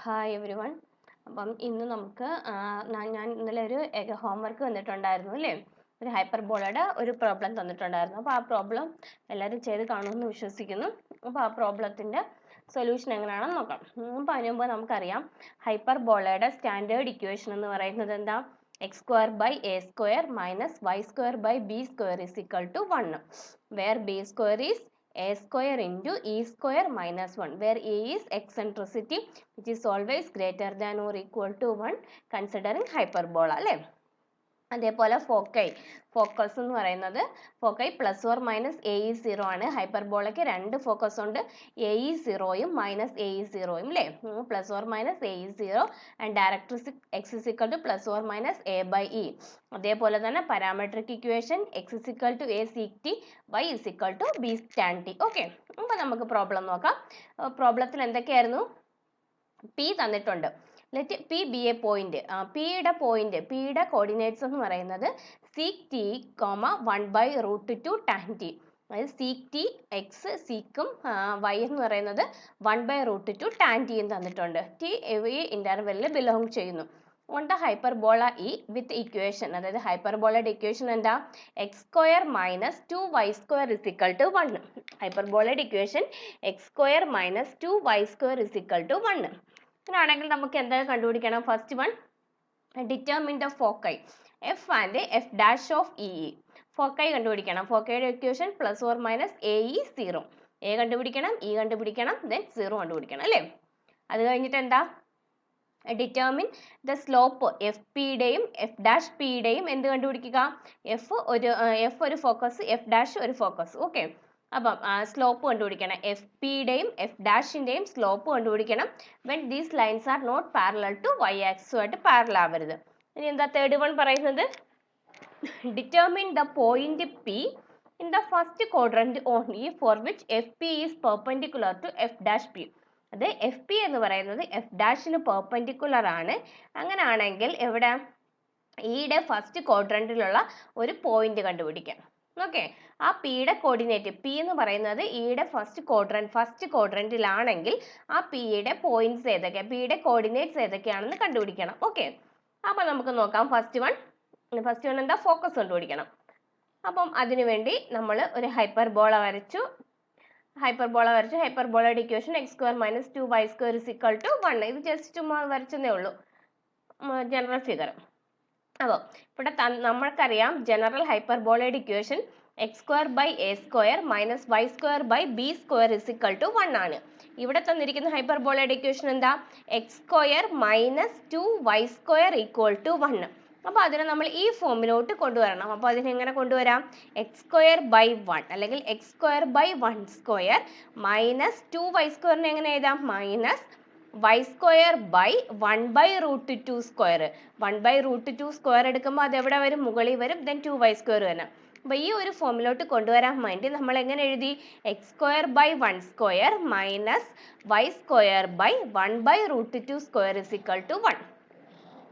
Hi every one. അപ്പം ഇന്ന് നമുക്ക് ഞാൻ ഇന്നലെ ഒരു ഹോംവർക്ക് തന്നിട്ടുണ്ടായിരുന്നു അല്ലേ, ഒരു ഹൈപ്പർബോളയുടെ ഒരു പ്രോബ്ലം തന്നിട്ടുണ്ടായിരുന്നു. അപ്പോൾ ആ പ്രോബ്ലം എല്ലാവരും ചെയ്ത് കാണുമെന്ന് വിശ്വസിക്കുന്നു. അപ്പോൾ ആ പ്രോബ്ലത്തിൻ്റെ സൊല്യൂഷൻ എങ്ങനെയാണെന്ന് നോക്കാം. അപ്പോൾ അതിന് മുമ്പ് നമുക്കറിയാം ഹൈപ്പർബോളയുടെ സ്റ്റാൻഡേർഡ് ഇക്വേഷൻ എന്ന് പറയുന്നത് എന്താ? X square by a square minus y square by b square is equal to 1, where b square is a square into e square minus 1, where e is eccentricity which is always greater than or equal to 1 considering hyperbola അല്ലേ. അതേപോലെ focus എന്ന് പറയുന്നത് foci plus or minus a e 0 ആണ്. ഹൈപ്പർബോളയ്ക്ക് രണ്ട് focus ഉണ്ട്, a e 0യും minus a e 0യും അല്ലേ. Plus or minus a e 0 and directrix x is equal to plus or minus a by e. അതേപോലെ തന്നെ parametric equation x is equal to a sec t y is equal to b tan t. Okay, അപ്പോൾ നമുക്ക് problem നോക്കാം. പ്രോബ്ലത്തിൽ എന്തൊക്കെയായിരുന്നു? P തന്നിട്ടുണ്ട്. Let P be a point. പിയുടെ point, പിയുടെ കോർഡിനേറ്റ്സ് എന്ന് പറയുന്നത് sec t comma 1/√2 tan t. അതായത് സീക് ടി എക്സ് സീക്കും വൈ എന്ന് പറയുന്നത് 1/√2 ടാൻ ടിയും തന്നിട്ടുണ്ട്. ടി ഈ ഇന്റർവെല്ലിൽ ബിലോങ് ചെയ്യുന്നു. On the hyperbola e with equation, അതായത് ഹൈപ്പർബോളയുടെ ഇക്വേഷൻ എന്താ? X square minus 2y square is equal to 1. ഹൈപ്പർബോളയുടെ equation x square minus 2y square is equal to 1. അങ്ങനെയാണെങ്കിൽ നമുക്ക് എന്തൊക്കെ കണ്ടുപിടിക്കണം? First one, determine the foci F and F dash of E. Foci കണ്ടുപിടിക്കണം. ഫോക്കൈയുടെ equation plus or minus a e 0. A കണ്ടുപിടിക്കണം, e കണ്ടുപിടിക്കണം, then 0 കണ്ടുപിടിക്കണം അല്ലേ. അത് കഴിഞ്ഞിട്ട് എന്താ? ഡിറ്റർമിൻ ദ സ്ലോപ്പ് എഫ് പിയുടെയും എഫ് ഡാഷ് പിയുടെയും എന്ത് കണ്ടുപിടിക്കുക? എഫ് ഒരു ഫോക്കസ്, എഫ് ഡാഷ് ഒരു ഫോക്കസ്. ഓക്കെ, അപ്പം സ്ലോപ്പ് കണ്ടുപിടിക്കണം. എഫ് പിയുടെയും എഫ് ഡാഷിൻ്റെയും സ്ലോപ്പ് കണ്ടുപിടിക്കണം when these lines are not parallel to y ആക്സുമായിട്ട് പാരലൽ ആവരുത്. ഇനി എന്താ തേർഡ് വൺ പറയുന്നത്? Determine the point p in the first quadrant only for which f p is perpendicular to f dash p. അത് f p എന്ന് പറയുന്നത് F ഡാഷിന് perpendicular ആണ്. അങ്ങനെയാണെങ്കിൽ എവിടെ? ഇയുടെ ഫസ്റ്റ് ക്വാഡ്രന്റിലുള്ള ഒരു പോയിന്റ് കണ്ടുപിടിക്കാം. ഓക്കെ, ആ പിയുടെ കോർഡിനേറ്റ് പി എന്ന് പറയുന്നത് ഇയുടെ ഫസ്റ്റ് ക്വാഡ്രന്റിലാണെങ്കിൽ ആ പിയുടെ പോയിന്റ്സ് ഏതൊക്കെയാണ്, പിയുടെ കോർഡിനേറ്റ്സ് ഏതൊക്കെയാണെന്ന് കണ്ടുപിടിക്കണം. ഓക്കെ, അപ്പം നമുക്ക് നോക്കാം. ഫസ്റ്റ് വൺ എന്താ? ഫോക്കസ് കണ്ടുപിടിക്കണം. അപ്പം അതിനുവേണ്ടി നമ്മൾ ഒരു ഹൈപ്പർബോള വരച്ചു. ഹൈപ്പർബോളയുടെ equation x square minus 2y square is equal to 1. ഇത് ജസ്റ്റ് ചുമ്മാ വരച്ചതേ ഉള്ളൂ, ജനറൽ ഫിഗർ. അപ്പോൾ ഇവിടെ നമ്മൾക്കറിയാം ജനറൽ ഹൈപ്പർബോളയുടെ equation x square by a square minus y square by b square is equal to 1 ആണ്. ഇവിടെ തന്നിരിക്കുന്ന ഹൈപ്പർബോളയുടെ ഇക്വേഷൻ എന്താ? X square minus 2y square equal to 1. അപ്പോൾ അതിനെ നമ്മൾ ഈ ഫോമിലോട്ട് കൊണ്ടുവരണം. അപ്പോൾ അതിനെങ്ങനെ കൊണ്ടുവരാം? എക്സ് സ്ക്വയർ ബൈ 1 അല്ലെങ്കിൽ x square by 1 square minus 2y സ്ക്വയറിനെ എങ്ങനെ എഴുതാം? Minus y square by 1/√2 square. 1/√2 square എടുക്കുമ്പോൾ അത് എവിടെ വരും? മുകളിൽ വരും, ദെൻ 2y സ്ക്വയർ വരണം. അപ്പോൾ ഈ ഒരു ഫോമിലോട്ട് കൊണ്ടുവരാൻ വേണ്ടി നമ്മൾ എങ്ങനെ എഴുതി? X square by 1 square minus y square by 1/√2 square is equal to 1.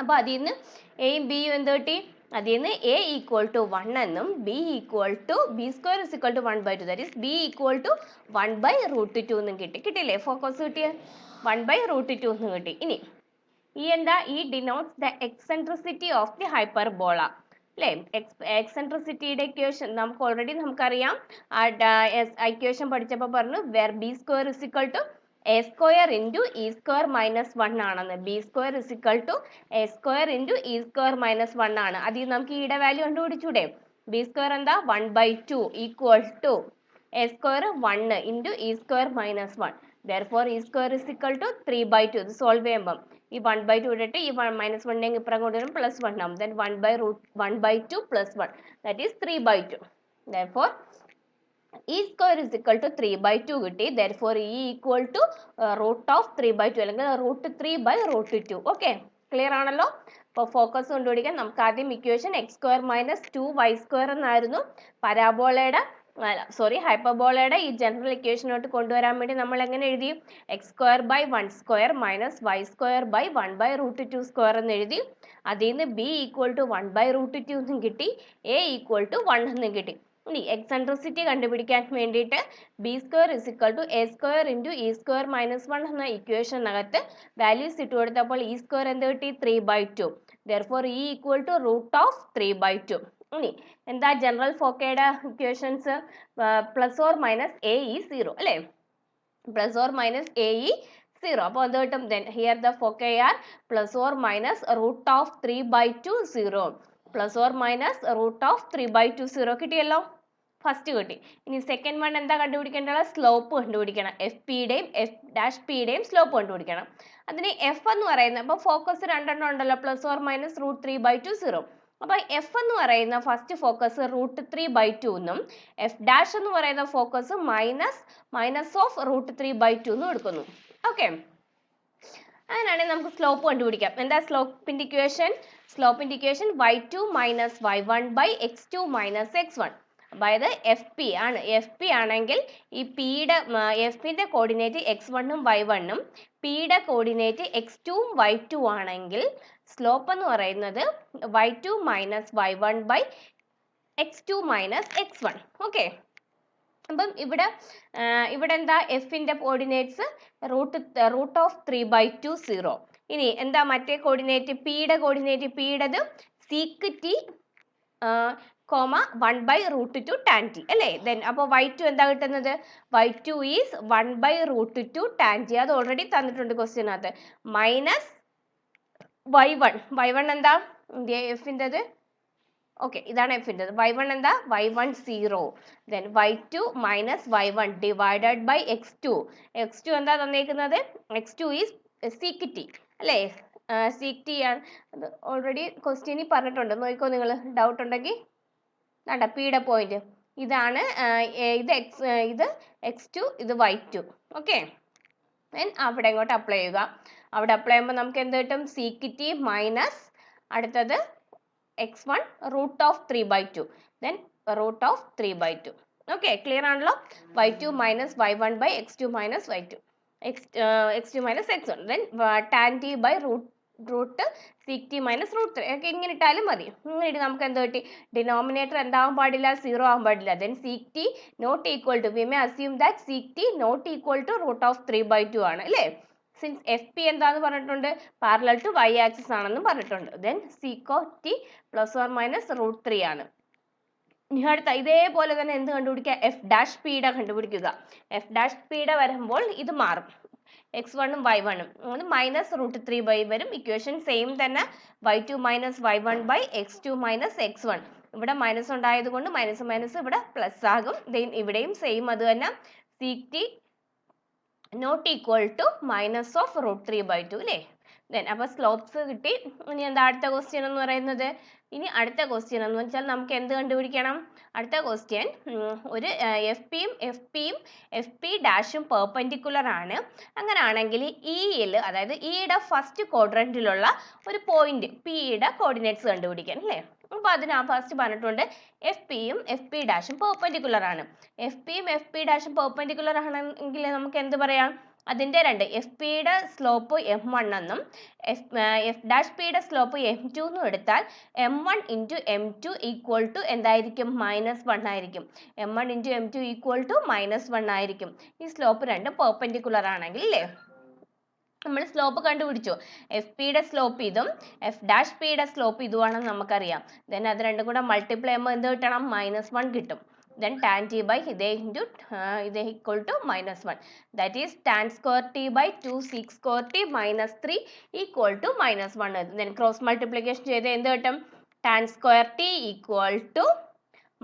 അപ്പോൾ അതിൽ നിന്ന് എയും ബിയും എന്ത് കിട്ടി? അതിൽ നിന്ന് എ ഈക്വൽ ടു 1 എന്നും b square is equal to 1/2, that is b equal to 1/√2 എന്നും കിട്ടില്ലേ? ഫോക്കസ് കിട്ടിയ 1/√2 എന്നും കിട്ടി. ഇനി ഈ എന്താ? ഈ denotes the eccentricity of the hyperbola അല്ലേ. എക്സെൻട്രിസിറ്റിയുടെ ഇക്വേഷൻ നമുക്കറിയാം. ഇക്വേഷൻ പഠിച്ചപ്പോൾ പറഞ്ഞു where b square is equal to a square into e square minus 1 ആണെന്ന്. B square is equal to a square into e square minus 1 ആണ്. അതിൽ നമുക്ക് ഇയുടെ വാല്യൂ കണ്ടുപിടിച്ചൂടെ? ബി സ്ക്വയർ എന്താ? 1/2 equal to a square 1 into e square minus 1. therefore e square is equal to 3/2. ഇത് solve ചെയ്യുമ്പം ഈ 1/2 ഇട്ടിട്ട് ഈ മൈനസ് 1 ഇപ്പുറം കൊണ്ടുവരും, പ്ലസ് 1 ആവും. then 1/2 plus 1, that is 3/2. therefore e square is equal to 3/2 കിട്ടി. therefore e equal to root of 3/2 അല്ലെങ്കിൽ √3/√2. ഓക്കെ, ക്ലിയർ ആണല്ലോ? അപ്പോൾ ഫോക്കസ് കണ്ടുപിടിക്കാൻ നമുക്ക് ആദ്യം equation x square minus 2y square എന്നായിരുന്നു. ഹൈപ്പർബോളയുടെ ഈ ജനറൽ ഇക്വേഷനോട്ട് കൊണ്ടുവരാൻ വേണ്ടി നമ്മൾ എങ്ങനെ എഴുതി? X square by 1 square minus y square by 1/√2 square എന്ന് എഴുതി. അതിൽ നിന്ന് ബി ഈക്വൽ ടു 1/√2 എന്നും കിട്ടി, എ ഈക്വൽ ടു 1 എന്നും കിട്ടി. ഇനി എക്സെൻട്രിസിറ്റി കണ്ടുപിടിക്കാൻ വേണ്ടിയിട്ട് b² = a² × e² - 1 എന്ന ഇക്വേഷനകത്ത് വാല്യൂസ് ഇട്ട് കൊടുത്തപ്പോൾ e² എന്ത് കിട്ടി? 3/2. Therefore e = √3/2. ഇനി എന്താ general ഫോക്കയുടെ equations? +or - a is 0 അല്ലേ? +or - a is 0. അപ്പോൾ എന്ത് കിട്ടും? Then here the foci are +or - √3/2 0. +or - √3/2 കിട്ടിയല്ലോ. ഫസ്റ്റ് കിട്ടി. ഇനി സെക്കൻഡ് വൺ എന്താ കണ്ടുപിടിക്കേണ്ടത്? സ്ലോപ്പ് കണ്ടുപിടിക്കണം. FPയുടെയും F'യുടെയും സ്ലോപ്പ് കണ്ടുപിടിക്കണം. അതിന് F എന്ന് പറയുന്നത്, അപ്പോൾ ഫോക്കസ് രണ്ടെണ്ണം ഉണ്ടല്ലോ, +or - √3/2 0. അപ്പൊ F എന്ന് പറയുന്ന ഫസ്റ്റ് ഫോക്കസ് √3/2 എന്നും F' എന്ന് പറയുന്ന ഫോക്കസ് -√3/2 എന്നും എടുക്കുന്നു. ഓക്കെ, അങ്ങനെയാണെങ്കിൽ നമുക്ക് സ്ലോപ്പ് കണ്ടുപിടിക്കാം. എന്താ സ്ലോപ്പിന്റെ equation? സ്ലോപ്പിന്റെ equation y2 - y1/x2 - x1. അതായത് FP ആണ്. FP ആണെങ്കിൽ ഈ Pയുടെ Fന്റെ കോർഡിനേറ്റ് x1ഉം y1ഉം Pയുടെ കോർഡിനേറ്റ് x2ഉം y2 ആണെങ്കിൽ സ്ലോപ്പ് എന്ന് പറയുന്നത് y2 - y1/x2 - x1. ഓക്കെ, അപ്പം ഇവിടെ എന്താ എഫിന്റെ കോർഡിനേറ്റ്സ് √3/2 0. ഇനി എന്താ മറ്റേ കോർഡിനേറ്റ്? പിയുടെ കോർഡിനേറ്റ്, പിയുടേത് sec t, 1/√2 tan t അല്ലേ? ദെൻ അപ്പോൾ y2 എന്താ കിട്ടുന്നത്? y2 is 1/√2 tan t. അത് ഓൾറെഡി തന്നിട്ടുണ്ട് ക്വസ്റ്റ്യനകത്ത്. മൈനസ് y1 എന്താ എഫിൻ്റെത്? ഓക്കെ, ഇതാണ് എഫിൻ്റെത്. y1 എന്താ? y1 0. Then y2 - y1 divided by x2. x2 എന്താ തന്നേക്കുന്നത്? x2 is sec t അല്ലേ? sec t ആണ്. അത് ഓൾറെഡി ക്വസ്റ്റ്യനിൽ പറഞ്ഞിട്ടുണ്ട്, നോക്കിക്കോ നിങ്ങൾ, ഡൗട്ട് ഉണ്ടെങ്കിൽ. വേണ്ട, പിയുടെ പോയിന്റ് ഇതാണ്. ഇത് x2, ഇത് y2. ഓക്കെ, ദെൻ അവിടെ ഇങ്ങോട്ട് അപ്ലൈ ചെയ്യുക. അവിടെ അപ്ലൈ ചെയ്യുമ്പോൾ നമുക്ക് എന്ത് കിട്ടും? sec t മൈനസ് അടുത്തത് x1 √3/2, ദെൻ √3/2. ഓക്കെ, ക്ലിയർ ആണല്ലോ? y2 - y1/x2 - y2, x2 - x1, then tan t by √sec t - √3. ഒക്കെ ഇങ്ങനെ ഇട്ടാലും മതി. ഇങ്ങനെ ഇട്ട് നമുക്ക് എന്ത് കിട്ടി? ഡിനോമിനേറ്റർ എന്താവാൻ പാടില്ല? 0 ആവാൻ പാടില്ല. Then sec t not equal to, we may assume that sec t not equal to √3/2 ആണ് അല്ലേ? സിൻസ് FP എന്താന്ന് പറഞ്ഞിട്ടുണ്ട്? പാരലൽ ടു y ആക്സിസ് ആണെന്നും പറഞ്ഞിട്ടുണ്ട്. ദെൻ sec t +or - √3 ആണ്. ഇനി അടുത്ത ഇതേപോലെ തന്നെ എന്ത് കണ്ടുപിടിക്കുക? F'Pയുടെ കണ്ടുപിടിക്കുക. F'Pയുടെ വരുമ്പോൾ ഇത് മാറും, x1ഉം y1ഉം അത് -√3 വരും. ഇക്വേഷൻ സെയിം തന്നെ, y2 - y1/x2 - x1. ഇവിടെ മൈനസ് ഉണ്ടായത് കൊണ്ട് മൈനസ് ഇവിടെ പ്ലസ് ആകും. ദെൻ ഇവിടെയും സെയിം അത് തന്നെ, sec t not equal to -√3/2 അല്ലേ? ദെൻ അപ്പോൾ സ്ലോപ്സ് കിട്ടി. ഇനി എന്താ അടുത്ത ക്വസ്റ്റ്യൻ എന്ന് പറയുന്നത്? ഇനി അടുത്ത ക്വസ്റ്റ്യൻ എന്ന് വെച്ചാൽ നമുക്ക് എന്ത് കണ്ടുപിടിക്കണം? അടുത്ത ക്വസ്റ്റ്യൻ ഒരു FPയും FP' പെർപെൻഡിക്കുലർ ആണ്. അങ്ങനെയാണെങ്കിൽ ഇയിൽ, അതായത് ഇയുടെ ഫസ്റ്റ് ക്വാഡ്രന്റിലുള്ള ഒരു പോയിന്റ് പിയുടെ കോർഡിനേറ്റ്സ് കണ്ടുപിടിക്കാൻ അല്ലേ? അപ്പോൾ അതിന് ഫസ്റ്റ് പറഞ്ഞിട്ടുണ്ട് FPയും FP' പെർപെൻഡിക്കുലർ ആണ്. FPയും FP' പെർപെൻഡിക്കുലർ ആണെങ്കിൽ നമുക്ക് എന്ത് പറയാം? അതിൻ്റെ രണ്ട്, FPയുടെ സ്ലോപ്പ് m1 എന്നും F'Pയുടെ സ്ലോപ്പ് m2 എന്നും എടുത്താൽ m1 × m2 ഈക്വൽ ടു എന്തായിരിക്കും? -1 ആയിരിക്കും. m1 × m2 ഈക്വൽ ടു -1 ആയിരിക്കും. ഈ സ്ലോപ്പ് രണ്ട് പെർപെൻഡിക്കുലർ ആണെങ്കിൽ അല്ലേ? നമ്മൾ സ്ലോപ്പ് കണ്ടുപിടിച്ചു. FPയുടെ സ്ലോപ്പ് ഇതും F'Pയുടെ സ്ലോപ്പ് ഇതുമാണെന്ന് നമുക്കറിയാം. ദെൻ അത് രണ്ടും കൂടെ മൾട്ടിപ്ലൈ ചെയ്യുമ്പോൾ എന്ത് കിട്ടണം? -1 കിട്ടും. Then tan t by ഇതേ equal to -1. That is tan square t by 2 sec square t minus 3 equal to -1. Then cross multiplication ചെയ്ത് എന്ത് കിട്ടും? tan square t equal to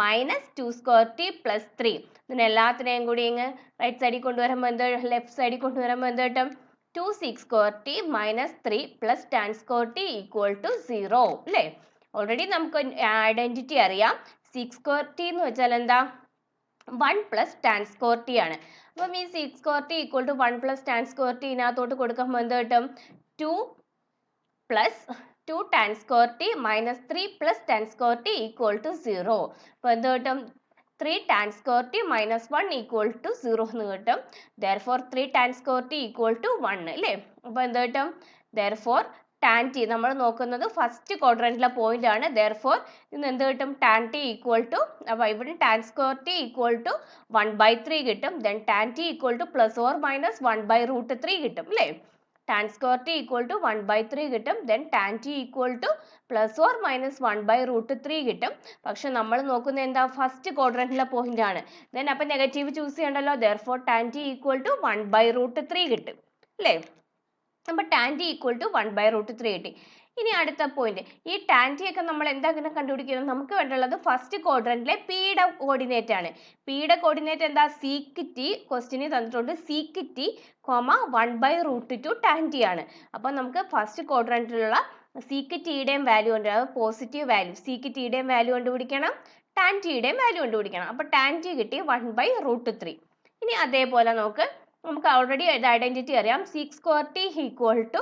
-2 square t plus 3. ഇതിന് എല്ലാത്തിനെയും കൂടി ഇങ്ങ് റൈറ്റ് സൈഡിൽ കൊണ്ടുവരുമ്പോൾ എന്ത്, ലെഫ്റ്റ് സൈഡിൽ കൊണ്ടുവരുമ്പോൾ എന്ത് കിട്ടും? 2 sec square t minus 3 plus tan square t equal to 0 അല്ലേ? ഓൾറെഡി നമുക്ക് ഐഡന്റിറ്റി അറിയാം. sec square t എന്ന് വെച്ചാൽ എന്താ? 1 plus tan square t ആണ്. അപ്പം ഈ sec square t equal to 1 plus tan square t ഇതിനകത്തോട്ട് കൊടുക്കുമ്പോൾ എന്ത് കിട്ടും? 2 plus 2 tan square t minus 3 plus tan square t equal to 0. അപ്പോൾ എന്ത് കിട്ടും? 3 tan square t minus 1 equal to 0 എന്ന് കിട്ടും. Therefore 3 tan square t equal to 1 അല്ലേ? അപ്പോൾ എന്ത് കിട്ടും? Therefore ടാൻ ടി നമ്മൾ നോക്കുന്നത് ഫസ്റ്റ് ക്വാഡ്രന്റിലെ പോയിന്റ് ആണ്. ദെയർഫോർ ഇന്ന് എന്ത് കിട്ടും? ടാൻ ടി ഈക്വൽ ടു, അപ്പോൾ ഇവിടെ tan square t equal to 1/3 കിട്ടും. Then tan t equal to plus or minus 1/√3 കിട്ടും അല്ലേ? Tan square t equal to 1/3 കിട്ടും. Then tan t equal to plus or minus 1/√3 കിട്ടും. പക്ഷെ നമ്മൾ നോക്കുന്നത് എന്താ? ഫസ്റ്റ് ക്വാഡ്രന്റിലെ പോയിന്റ് ആണ്. ദെൻ അപ്പം നെഗറ്റീവ് ചൂസ് ചെയ്യണ്ടല്ലോ. Therefore tan t equal to 1/√3 കിട്ടും അല്ലേ? അപ്പോൾ ടാൻ ടി ഈക്വൽ ടു 1/√3 കിട്ടി. ഇനി അടുത്ത പോയിന്റ്, ഈ ടാൻ ടി ഒക്കെ നമ്മൾ എന്താ കണ്ടുപിടിക്കുന്നത്? നമുക്ക് വേണ്ടുള്ളത് ഫസ്റ്റ് ക്വാഡ്രന്റിലെ പിയുടെ കോർഡിനേറ്റ് ആണ്. പിയുടെ കോർഡിനേറ്റ് എന്താ? Seek T. ക്വസ്റ്റ്യനിൽ തന്നിട്ടുണ്ട് സീക്ക് ടി, 1/√2 ടാൻ ടി ആണ്. അപ്പോൾ നമുക്ക് ഫസ്റ്റ് ക്വാഡ്രന്റിലുള്ള സീക്ക് ടിയുടെയും വാല്യൂ ഉണ്ട്, അത് പോസിറ്റീവ് വാല്യൂ. സീക്ക് ടിയുടെയും വാല്യൂ കണ്ടുപിടിക്കണം, ടാൻ ടിയുടെയും വാല്യൂ കണ്ടുപിടിക്കണം. അപ്പോൾ ടാൻ ടി കിട്ടി 1/√3. ഇനി അതേപോലെ നമുക്ക് ഓൾറെഡി ഐഡന്റിറ്റി അറിയാം. Sec square t equal to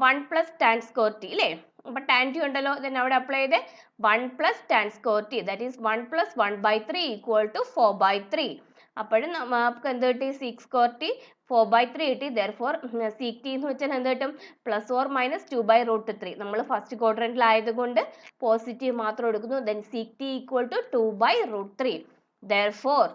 1 plus tan square t അല്ലേ? അപ്പോൾ ടാൻ ടി ഉണ്ടല്ലോ, then അവിടെ അപ്ലൈ ചെയ്ത് 1 plus tan square t, that is 1 plus 1/3 equal to 4/3. അപ്പോഴും നമുക്ക് എന്ത് കിട്ടി? സീക്ക് സ്ക്വയർ ടി 4/3 കിട്ടി. ദെയർഫോർ സീക്ക് ടി എന്ന് വെച്ചാൽ എന്ത് കിട്ടും? Plus or minus 2/√3. നമ്മൾ ഫസ്റ്റ് ക്വാഡ്രന്റിലായതുകൊണ്ട് പോസിറ്റീവ് മാത്രം എടുക്കുന്നു. Then sec t equal to 2/√3. Therefore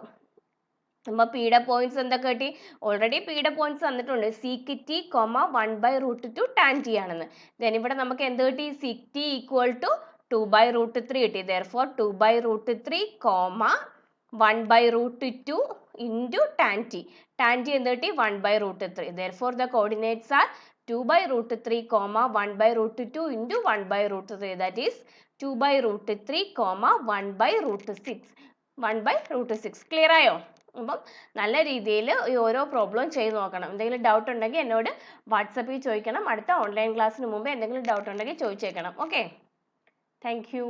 അപ്പോൾ പിയുടെ പോയിന്റ്സ് എന്തൊക്കെ കിട്ടി? ഓൾറെഡി പിയുടെ പോയിന്റ്സ് തന്നിട്ടുണ്ട്. സീക്ക് ടി, 1/√2 ടാൻ ടി ആണെന്ന്. ദെൻ ഇവിടെ നമുക്ക് എന്ത് കിട്ടി? സീക്ക് ടി ഈക്വൽ ടു 2/√3 കിട്ടി. Therefore 2/√3, 1/√2 into tan t. Tan t എന്ത് കിട്ടി? 1/√3. Therefore the coordinates are 2/√3, 1/√2 into 1/√3. That is 2/√3, 1/√6. 1/√6. Clear ആയോ? അപ്പം നല്ല രീതിയിൽ ഈ ഓരോ പ്രോബ്ലം ചെയ്ത് നോക്കണം. എന്തെങ്കിലും ഡൗട്ട് ഉണ്ടെങ്കിൽ എന്നോട് വാട്സപ്പിൽ ചോദിക്കണം. അടുത്ത ഓൺലൈൻ ക്ലാസ്സിന് മുമ്പ് എന്തെങ്കിലും ഡൗട്ട് ഉണ്ടെങ്കിൽ ചോദിച്ചേക്കണം. Okay, thank you.